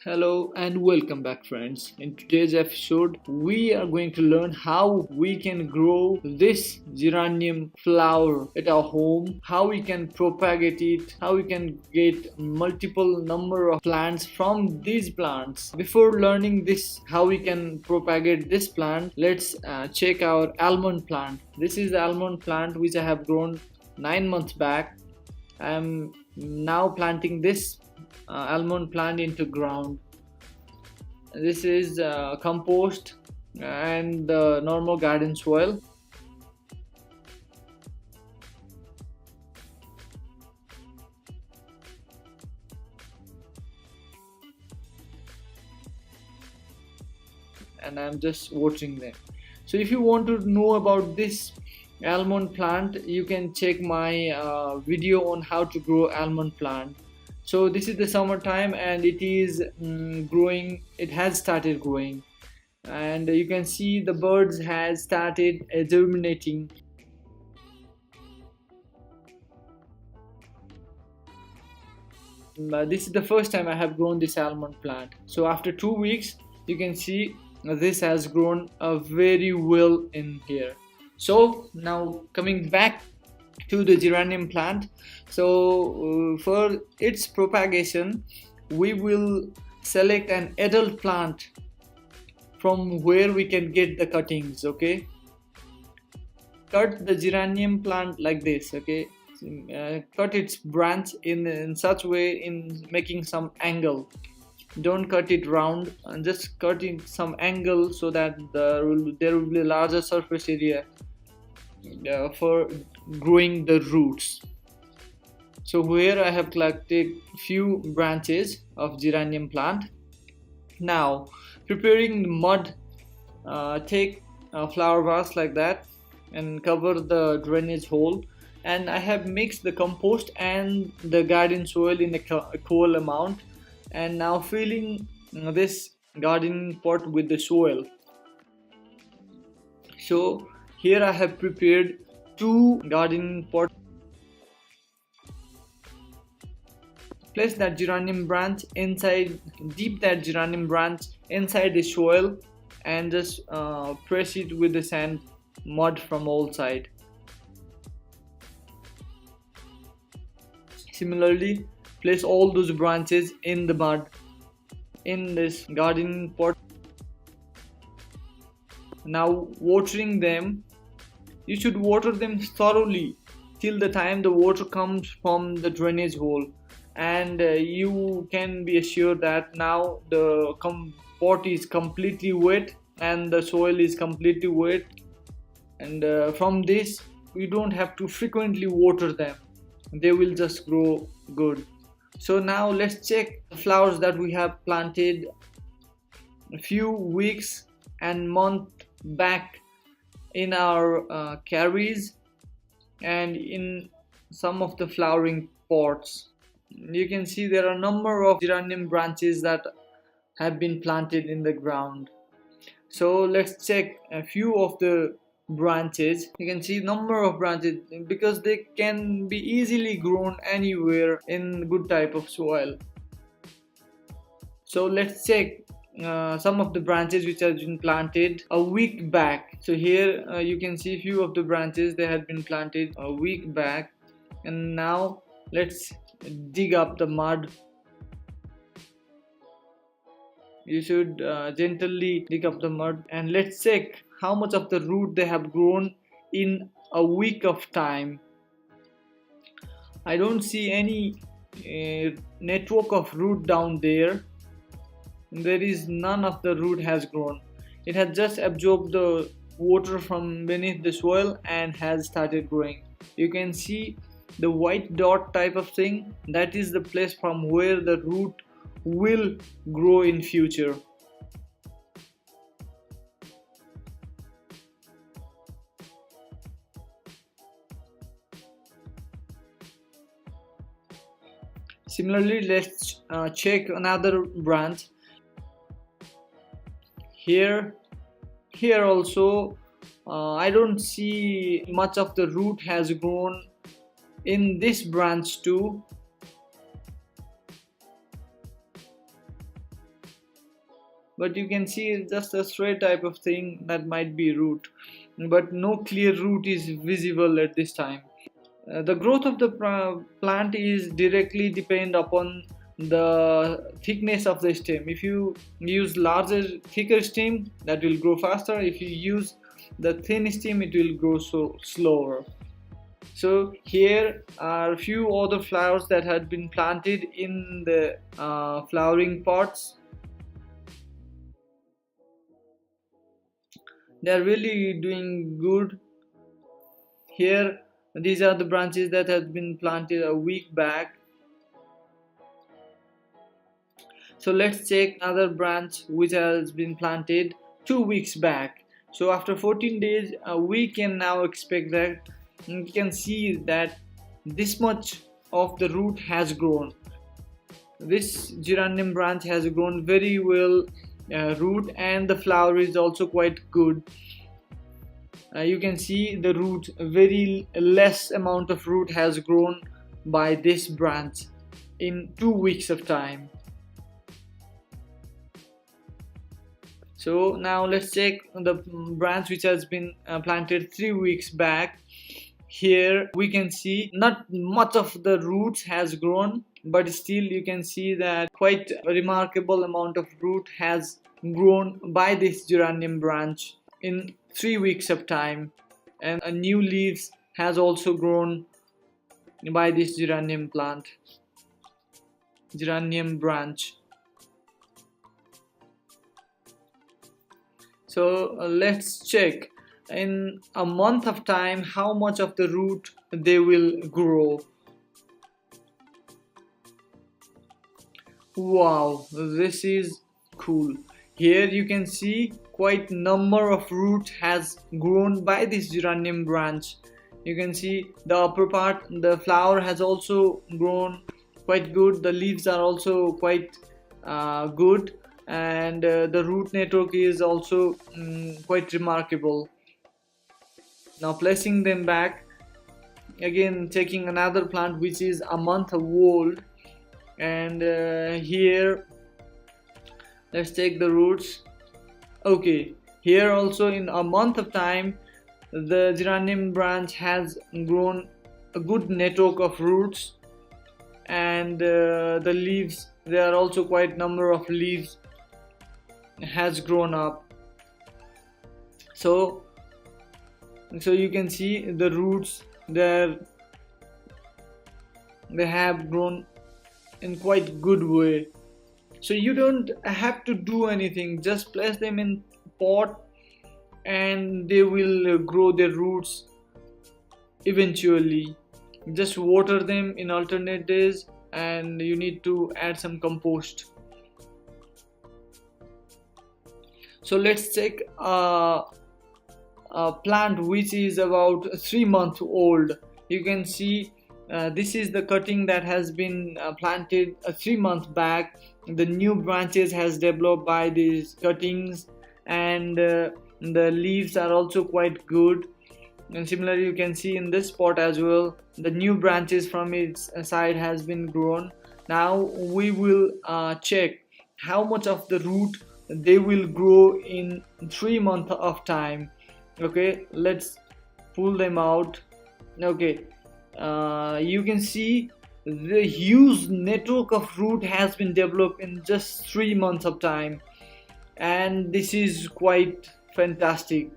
Hello and welcome back, friends. In today's episode, we are going to learn how we can grow this geranium flower at our home, how we can propagate it, how we can get multiple number of plants from these plants. Before learning this, how we can propagate this plant, let's check our almond plant. This is the almond plant which I have grown 9 months back. I am now planting this almond plant into ground. This is compost and normal garden soil. And I'm just watering them. So if you want to know about this almond plant, you can check my video on how to grow almond plant. So this is the summertime and it is growing. It has started growing, and you can see the birds has started germinating. This is the first time I have grown this almond plant. So after 2 weeks, you can see this has grown very well in here. So now coming back to the geranium plant. So for its propagation, we will select an adult plant from where we can get the cuttings. Okay, cut the geranium plant like this. Okay, cut its branch in such way, in making some angle. Don't cut it round, and just cut in some angle so that there will be a larger surface area for growing the roots. So here I have collected few branches of geranium plant. Now preparing the mud, take a flower vase like that and cover the drainage hole, and I have mixed the compost and the garden soil in a equal amount, and now filling this garden pot with the soil. So here I have prepared 2 garden pots. Place that geranium branch inside, dip that geranium branch inside the soil, and just press it with the sand mud from all sides. Similarly, place all those branches in the mud in this garden pot. Now watering them, you should water them thoroughly till the time the water comes from the drainage hole, and you can be assured that now the pot is completely wet and the soil is completely wet, and from this we don't have to frequently water them, they will just grow good. So now let's check the flowers that we have planted a few weeks and month back in our carries and in some of the flowering pots. You can see there are a number of geranium branches that have been planted in the ground. So let's check a few of the branches. You can see number of branches because they can be easily grown anywhere in good type of soil. So let's check some of the branches which have been planted a week back. So here you can see few of the branches, they had been planted a week back, and now let's dig up the mud. You should gently dig up the mud, and let's check how much of the root they have grown in a week of time. I don't see any network of root down there. There is none of the root has grown. It has just absorbed the water from beneath the soil and has started growing. You can see the white dot type of thing, that is the place from where the root will grow in future. Similarly, let's check another branch. Here also I don't see much of the root has grown in this branch too. but you can see it's just a straight type of thing that might be root, but no clear root is visible at this time. The growth of the plant is directly depend upon the thickness of the stem. If you use larger thicker stem, that will grow faster. If you use the thin stem, it will grow so slower. So here are a few other flowers that had been planted in the flowering pots. They are really doing good. Here, these are the branches that had been planted a week back. So let's check another branch which has been planted 2 weeks back. So after 14 days, we can now expect that you can see that this much of the root has grown. This geranium branch has grown very well root, and the flower is also quite good. You can see the root, very less amount of root has grown by this branch in 2 weeks of time. So now let's check the branch which has been planted 3 weeks back. Here we can see not much of the roots has grown, but still you can see that quite a remarkable amount of root has grown by this geranium branch in 3 weeks of time, and a new leaves has also grown by this geranium branch. So let's check in a month of time how much of the root they will grow. Wow, this is cool. Here you can see quite number of root has grown by this geranium branch. You can see the upper part, the flower has also grown quite good. The leaves are also quite good, and the root network is also quite remarkable. Now placing them back, again taking another plant which is a month old, and here let's take the roots. Okay, here also in a month of time the geranium branch has grown a good network of roots, and the leaves, there are also quite number of leaves has grown up. So you can see the roots there, they have grown in quite good way. So you don't have to do anything, just place them in pot and they will grow their roots eventually. Just water them in alternate days, and you need to add some compost. So let's take a plant which is about 3 months old. You can see this is the cutting that has been planted 3 months back. The new branches has developed by these cuttings, and the leaves are also quite good. And similarly you can see in this spot as well, the new branches from its side has been grown. Now we will check how much of the root they will grow in 3 months of time. Okay, let's pull them out. Okay, you can see the huge network of root has been developed in just 3 months of time, and this is quite fantastic.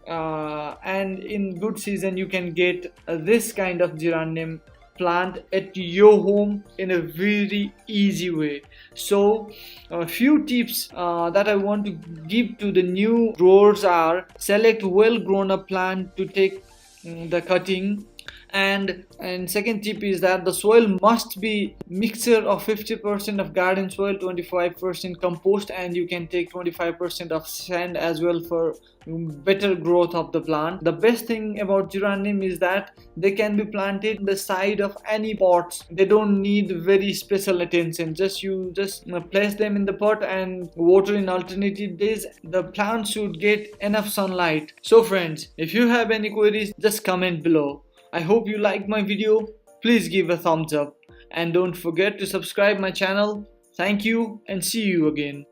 And in good season you can get this kind of geranium plant at your home in a very easy way. So a few tips that I want to give to the new growers are: select well grown up plant to take the cutting, and second tip is that the soil must be mixture of 50% of garden soil, 25% compost, and you can take 25% of sand as well for better growth of the plant. The best thing about geranium is that they can be planted on the side of any pots. They don't need very special attention. You just place them in the pot and water in alternative days. The plant should get enough sunlight. So friends, if you have any queries, just comment below. I hope you liked my video. Please give a thumbs up and don't forget to subscribe my channel. Thank you and see you again.